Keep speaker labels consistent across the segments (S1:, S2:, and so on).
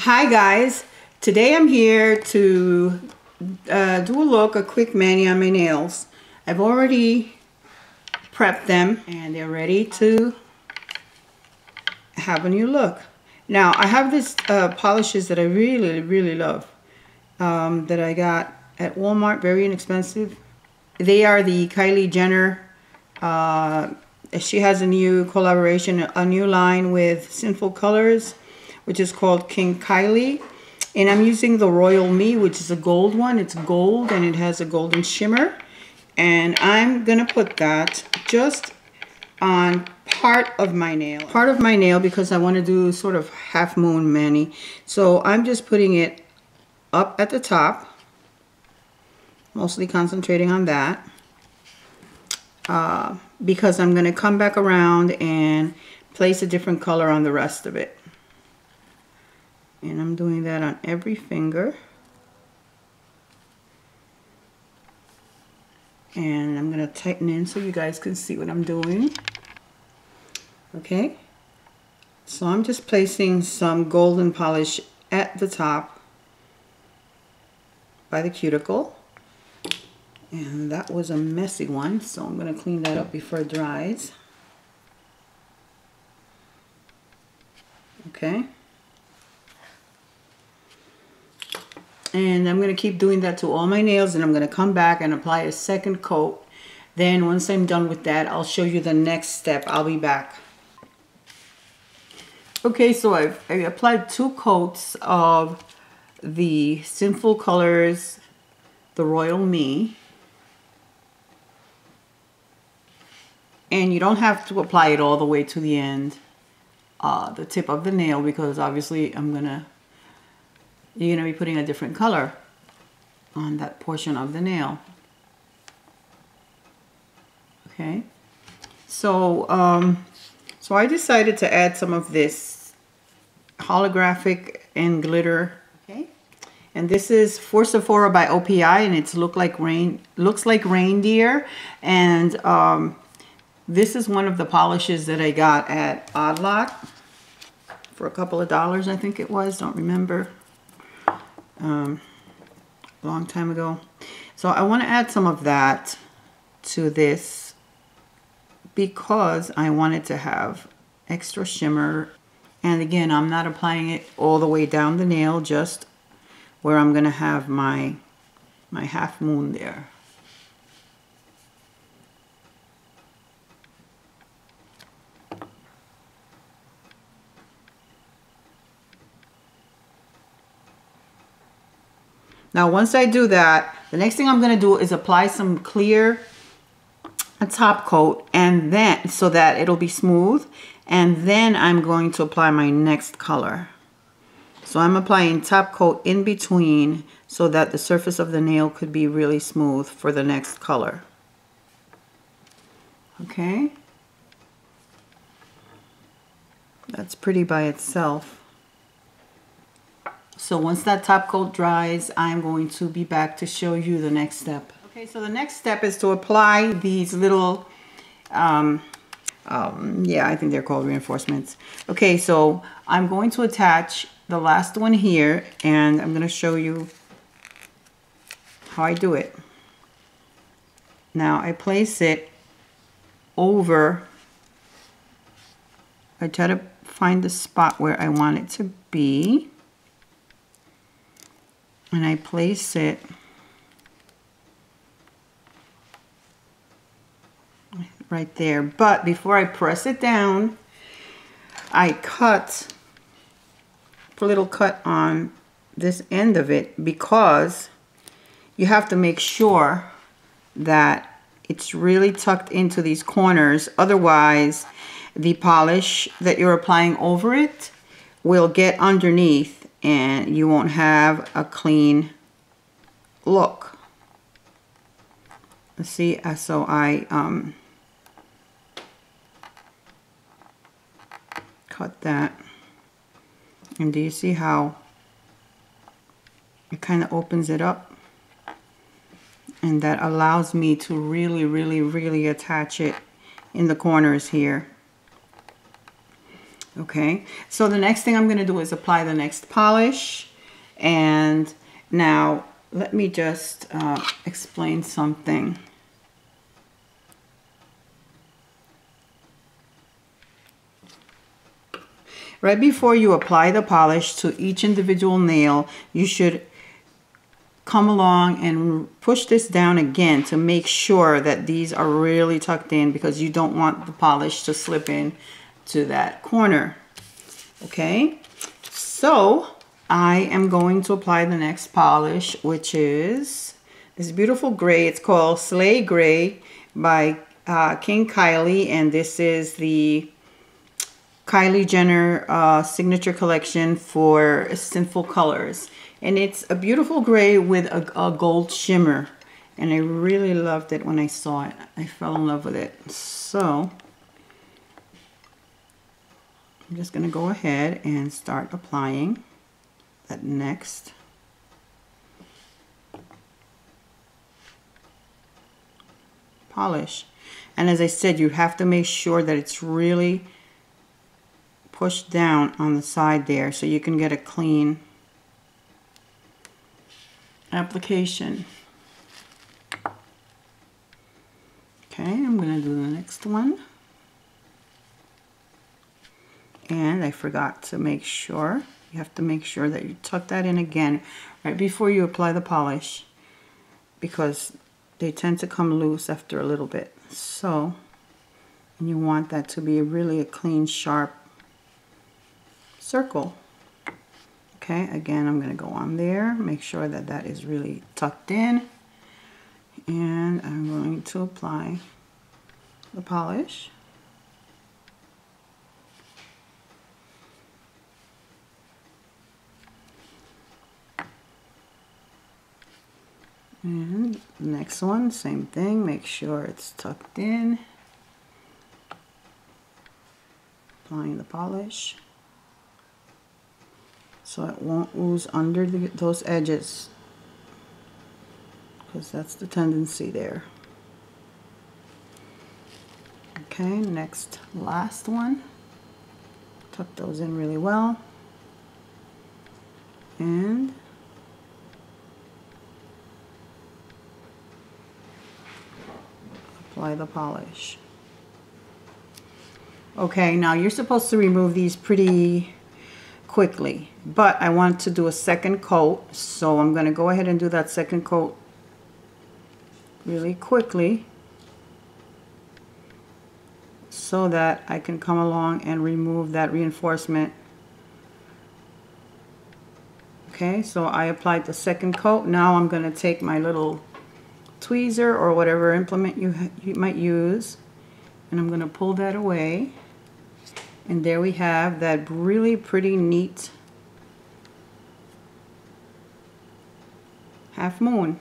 S1: Hi guys, today I'm here to do a quick mani on my nails. I've already prepped them and they're ready to have a new look. Now I have this polishes that I really love that I got at Walmart, very inexpensive. They are the Kylie Jenner. She has a new collaboration, a new line with Sinful Colors, which is called King Kylie. And I'm using the Royal Me, which is a gold one. It's gold and it has a golden shimmer. And I'm going to put that just on part of my nail. Part of my nail because I want to do sort of half moon mani. So I'm just putting it up at the top. Mostly concentrating on that. Because I'm going to come back around and place a different color on the rest of it. And I'm doing that on every finger. And I'm going to tighten in so you guys can see what I'm doing. Okay. So I'm just placing some golden polish at the top by the cuticle. And that was a messy one, so I'm going to clean that up before it dries. Okay. And I'm going to keep doing that to all my nails, and I'm going to come back and apply a second coat. Then once I'm done with that, I'll show you the next step. I'll be back. Okay, so I applied 2 coats of the Sinful Colors, the Royal Me. And you don't have to apply it all the way to the end, the tip of the nail, because obviously you're gonna be putting a different color on that portion of the nail. Okay, so so I decided to add some of this holographic and glitter. Okay, and this is for Sephora by OPI, and it's looks like reindeer, and this is one of the polishes that I got at Odd Lot for a couple of dollars, I think it was, don't remember. Long time ago. So I want to add some of that to this because I want it to have extra shimmer. And again, I'm not applying it all the way down the nail, just where I'm going to have my half moon there. Now, once I do that, the next thing I'm going to do is apply some clear top coat, and then so that it'll be smooth, and then I'm going to apply my next color. So I'm applying top coat in between so that the surface of the nail could be really smooth for the next color. Okay. That's pretty by itself. So once that top coat dries, I'm going to be back to show you the next step. Okay, so the next step is to apply these little, yeah, I think they're called reinforcements. Okay, so I'm going to attach the last one here, and I'm going to show you how I do it. Now I place it over, I try to find the spot where I want it to be. And I place it right there. But before I press it down, I put a little cut on this end of it, because you have to make sure that it's really tucked into these corners. Otherwise, the polish that you're applying over it will get underneath and you won't have a clean look. Let's see, so I cut that, and do you see how it kind of opens it up? And that allows me to really attach it in the corners here. Okay, so the next thing I'm going to do is apply the next polish. And now let me just explain something. Right before you apply the polish to each individual nail, you should come along and push this down again to make sure that these are really tucked in, because you don't want the polish to slip in to that corner. Okay, so I am going to apply the next polish, which is this beautiful gray. It's called Slay Gray by King Kylie, and this is the Kylie Jenner signature collection for Sinful Colors. And it's a beautiful gray with a gold shimmer. And I really loved it when I saw it. I fell in love with it. So I'm just going to go ahead and start applying that next polish. And as I said, you have to make sure that it's really pushed down on the side there so you can get a clean application. Okay, I'm going to do the next one. And I forgot to make sure, you have to make sure that you tuck that in again right before you apply the polish, because they tend to come loose after a little bit. So, and you want that to be really a clean, sharp circle. Okay, again, I'm going to go on there, make sure that that is really tucked in, and I'm going to apply the polish. And the next one, same thing, make sure it's tucked in. Applying the polish so it won't ooze under those edges, because that's the tendency there. Okay, next, last one. Tuck those in really well. And apply the polish. Okay, now you're supposed to remove these pretty quickly, but I want to do a second coat, so I'm going to go ahead and do that second coat really quickly so that I can come along and remove that reinforcement. Okay, so I applied the second coat. Now I'm going to take my little tweezer or whatever implement you might use, and I'm going to pull that away. And there we have that really pretty neat half moon.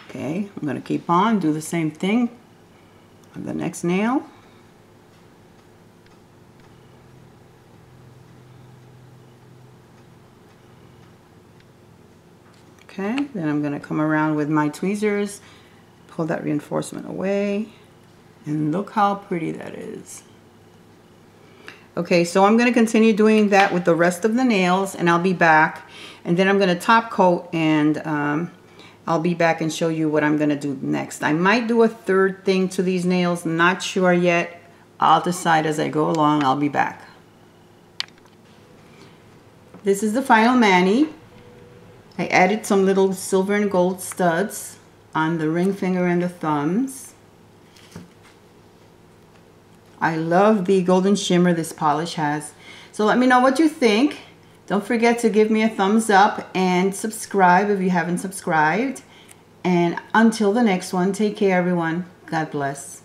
S1: Okay, I'm going to keep on, do the same thing on the next nail. Okay, then I'm going to come around with my tweezers, pull that reinforcement away, and look how pretty that is. Okay, so I'm going to continue doing that with the rest of the nails, and I'll be back. And then I'm going to top coat, and I'll be back and show you what I'm going to do next. I might do a third thing to these nails, not sure yet. I'll decide as I go along. I'll be back. This is the final mani. I added some little silver and gold studs on the ring finger and the thumbs. I love the golden shimmer this polish has. So let me know what you think. Don't forget to give me a thumbs up and subscribe if you haven't subscribed. And until the next one, take care everyone. God bless.